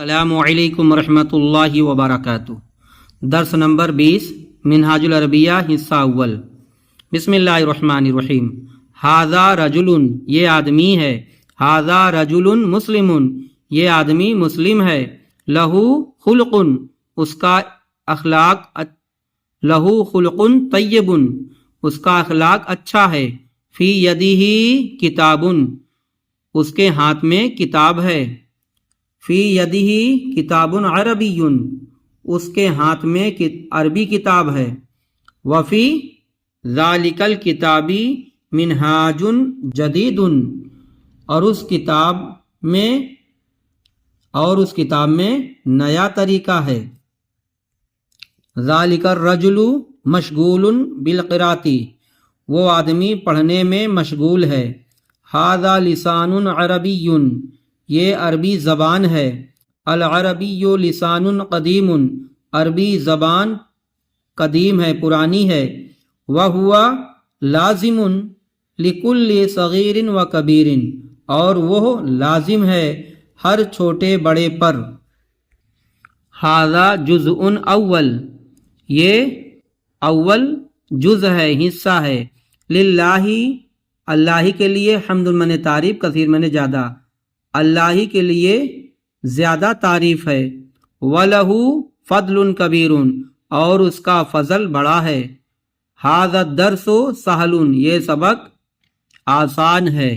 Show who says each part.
Speaker 1: السلام علیکم ورحمۃ اللہ وبرکاتہ۔ درس نمبر 20 منہاج العربیہ حصہ اول۔ بسم اللہ الرحمن الرحیم۔ ھذا رجل، یہ آدمی ہے۔ ھذا رجل مسلم، یہ آدمی مسلم ہے۔ لہو خلق، اس کا اخلاق لہو خلق طیب، اس کا اخلاق اچھا ہے۔ فی یدہ کتاب، اس کے ہاتھ میں کتاب ہے۔ فی یدہ کتاب عربی، اس کے ہاتھ میں عربی کتاب ہے۔ وفی ذالک الکتاب منہاج جدید، اور اس کتاب میں نیا طریقہ ہے۔ ذالک الرجل مشغول بالقراءۃ، وہ آدمی پڑھنے میں مشغول ہے۔ ھذا لسان عربی، یہ عربی زبان ہے۔ العربی لسان قدیم، عربی زبان قدیم ہے، پرانی ہے۔ وہو لازم لکل صغیر و کبیر، اور وہ لازم ہے ہر چھوٹے بڑے پر۔ ھذا جزء اول، یہ اول جز ہے، حصہ ہے۔ للہ، اللہ کے لیے، حمد من تعریف، کثیر من زیادہ، اللہ کے لیے زیادہ تعریف ہے۔ وَلَهُ فضل کبیر، اور اس کا فضل بڑا ہے۔ ھذا الدرس سہل، یہ سبق آسان ہے۔